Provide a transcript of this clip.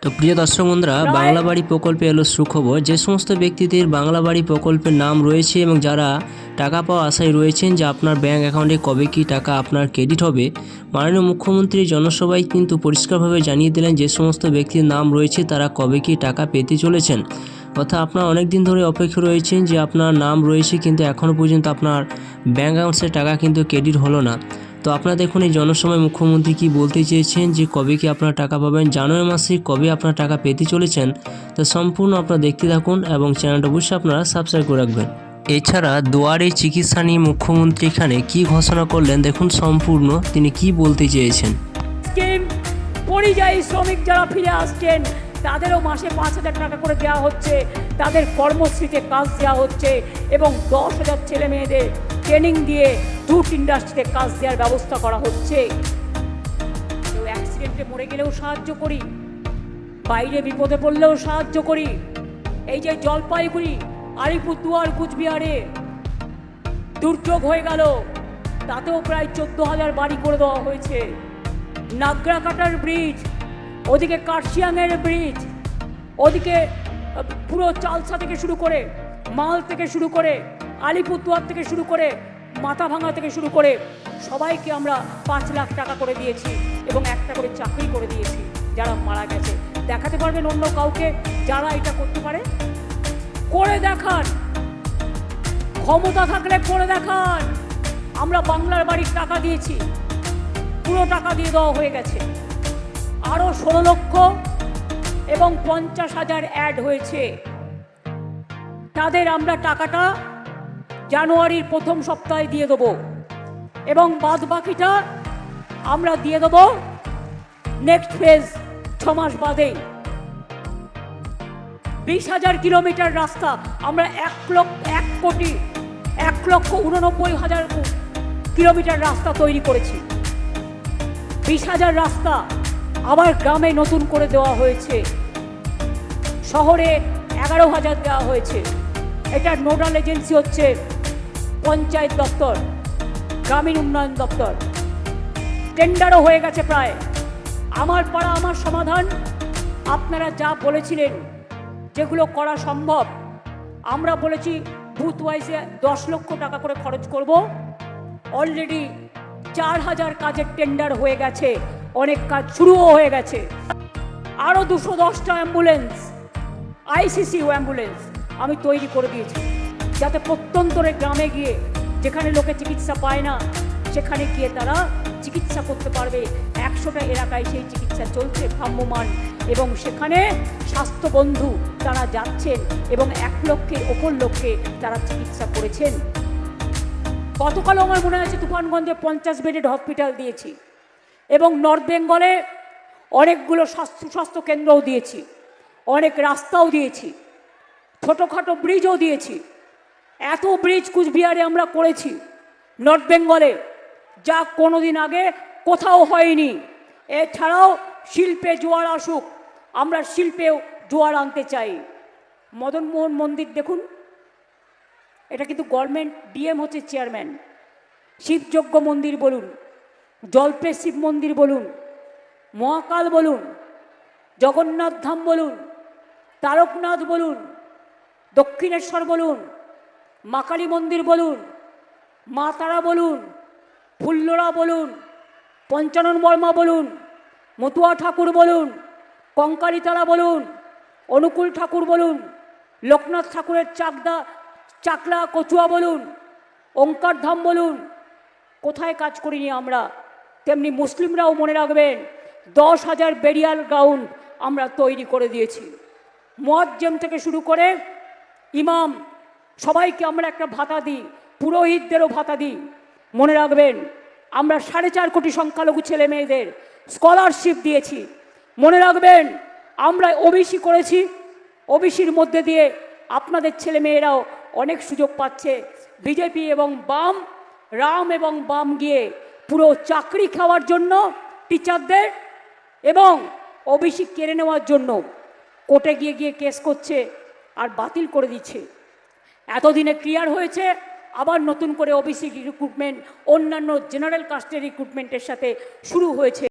তো প্রিয় দর্শক বন্ধুরা, বাংলা বাড়ি প্রকল্পে এলো সুখবর। যে সমস্ত ব্যক্তিদের বাংলা বাড়ি প্রকল্পের নাম রয়েছে এবং যারা টাকা পাওয়া আশায় রয়েছেন যে আপনার ব্যাংক অ্যাকাউন্টে কবে কী টাকা আপনার ক্রেডিট হবে, মাননীয় মুখ্যমন্ত্রী জনসভায় কিন্তু পরিষ্কারভাবে জানিয়ে দিলেন যে সমস্ত ব্যক্তির নাম রয়েছে তারা কবে কী টাকা পেতে চলেছেন। অর্থাৎ আপনারা অনেক দিন ধরে অপেক্ষা রয়েছেন যে আপনার নাম রয়েছে কিন্তু এখনও পর্যন্ত আপনার ব্যাংক অ্যাকাউন্টসে টাকা কিন্তু ক্রেডিট হলো না। তো আপনারা দেখুন এই জনসভায় মুখ্যমন্ত্রী কি বলতে চেয়েছেন, যে কবে কি আপনারা টাকা পাবেন, জানুয়ারি মাসে কবে আপনারা টাকা পেতে চলেছেন। তো সম্পূর্ণ আপনারা দেখতে থাকুন এবং চ্যানেলটা অবশ্যই আপনারা সাবস্ক্রাইব করে রাখবেন। এছাড়া দুয়ারে চিকিৎসা নিয়ে মুখ্যমন্ত্রী এখানে কি ঘোষণা করলেন দেখুন সম্পূর্ণ তিনি কি বলতে চেয়েছেন। স্কিম পরিযায়ী শ্রমিক যারা ফিরে আসছেন তাদেরও মাসে 5,000 টাকা করে দেওয়া হচ্ছে, তাদের কর্মশ্রীতে কাজ দেওয়া হচ্ছে এবং 10,000 ছেলে মেয়েদের ট্রেনিং দিয়ে জুট ইন্ডাস্ট্রিতে কাজ দেওয়ার ব্যবস্থা করা হচ্ছে। কেউ অ্যাক্সিডেন্টে মরে গেলেও সাহায্য করি, বাইরে বিপদে পড়লেও সাহায্য করি। এই যে জলপাইগুড়ি, আলিপুরদুয়ার, কুচবিহারে দুর্যোগ হয়ে গেল, তাতেও প্রায় 14,000 বাড়ি করে দেওয়া হয়েছে। নাগরাকাটার ব্রিজ, ওদিকে কার্শিয়াংয়ের ব্রিজ, ওদিকে পুরো চালসা থেকে শুরু করে, মাল থেকে শুরু করে, আলিপুরদুয়ার থেকে শুরু করে, মাথাভাঙা থেকে শুরু করে সবাইকে আমরা 5 লাখ টাকা করে দিয়েছি এবং একটা করে চাকরি করে দিয়েছি যারা মারা গেছে। দেখাতে পারবেন অন্য কাউকে যারা এটা করতে পারে? করে দেখান, ক্ষমতা থাকলে করে দেখান। আমরা বাংলার বাড়ির টাকা দিয়েছি, পুরো টাকা দিয়ে দেওয়া হয়ে গেছে। আরও 16 লক্ষ এবং 50,000 অ্যাড হয়েছে। তাদের আমরা টাকাটা জানুয়ারির প্রথম সপ্তাহে দিয়ে দেবো এবং বাদ বাকিটা আমরা দিয়ে দেবো নেক্সট ফেজ 6 মাস বাদেই। 20,000 কিলোমিটার রাস্তা আমরা 1,89,000 কিলোমিটার রাস্তা তৈরি করেছি। 20,000 রাস্তা আবার গ্রামে নতুন করে দেওয়া হয়েছে, শহরে 11,000 দেওয়া হয়েছে। এটার নোডাল এজেন্সি হচ্ছে পঞ্চায়েত দপ্তর, গ্রামীণ উন্নয়ন দপ্তর। টেন্ডারও হয়ে গেছে প্রায়। আমার পাড়া আমার সমাধান আপনারা যা বলেছিলেন যেগুলো করা সম্ভব, আমরা বলেছি বুথ ওয়াইজে 10 লক্ষ টাকা করে খরচ করব। অলরেডি 4,000 কাজের টেন্ডার হয়ে গেছে, অনেক কাজ শুরুও হয়ে গেছে। আরও 210টা অ্যাম্বুলেন্স, আইসিসিউ অ্যাম্বুলেন্স আমি তৈরি করে দিয়েছি, যাতে প্রত্যন্তরে গ্রামে গিয়ে যেখানে লোকে চিকিৎসা পায় না সেখানে গিয়ে তারা চিকিৎসা করতে পারবে। 100টা এলাকায় সেই চিকিৎসা চলছে ভ্রাম্যমান এবং সেখানে স্বাস্থ্যবন্ধু তারা যাচ্ছেন এবং 1 লক্ষের ওপর লোককে তারা চিকিৎসা করেছেন। গতকালও আমার মনে আছে তুফানগঞ্জে 50 বেডেড হসপিটাল দিয়েছি এবং নর্থ বেঙ্গলে অনেকগুলো স্বাস্থ্য কেন্দ্রও দিয়েছি, অনেক রাস্তাও দিয়েছি, ছোটোখাটো ব্রিজও দিয়েছি। এত ব্রিজ কুচবিহারে আমরা করেছি নর্থ বেঙ্গলে, যা কোনোদিন আগে কোথাও হয়নি। এছাড়াও শিল্পে জোয়ার আসুক, আমরা শিল্পেও জোয়ার আনতে চাই। মদনমোহন মন্দির দেখুন, এটা কিন্তু গভর্নমেন্ট, ডিএম হচ্ছে চেয়ারম্যান। শিবযজ্ঞ মন্দির বলুন, জল্পে শিব মন্দির বলুন, মহাকাল বলুন, জগন্নাথ ধাম বলুন, তারকনাথ বলুন, দক্ষিণেশ্বর বলুন, মা কালী মন্দির বলুন, মা তারা বলুন, ফুল্লরা বলুন, পঞ্চানন বর্মা বলুন, মতুয়া ঠাকুর বলুন, কঙ্কালীতলা বলুন, অনুকূল ঠাকুর বলুন, লোকনাথ ঠাকুরের চাকলা কচুয়া বলুন, ওঙ্কার ধাম বলুন, কোথায় কাজ করিনি আমরা। তেমনি মুসলিমরাও মনে রাখবেন 10,000 বেরিয়াল গ্রাউন্ড আমরা তৈরি করে দিয়েছি। মুয়াজ্জেম থেকে শুরু করে ইমাম সবাইকে আমরা একটা ভাতা দিই, পুরোহিতদেরও ভাতা দিই। মনে রাখবেন আমরা 4.5 কোটি সংখ্যালঘু ছেলে মেয়েদের স্কলারশিপ দিয়েছি। মনে রাখবেন আমরা ওবিসি করেছি, ওবিসির মধ্যে দিয়ে আপনাদের ছেলে মেয়েরাও অনেক সুযোগ পাচ্ছে। বিজেপি এবং বাম, রাম এবং বাম গিয়ে পুরো চাকরি খাওয়ার জন্য টিচারদের এবং ওবিসি কেড়ে নেওয়ার জন্য কোর্টে গিয়ে গিয়ে কেস করছে আর বাতিল করে দিচ্ছে। এতদিনে ক্লিয়ার হয়েছে, আবার নতুন করে ওবিসি রিক্রুটমেন্ট অন্যান্য জেনারেল কাস্টের রিক্রুটমেন্টের সাথে শুরু হয়েছে।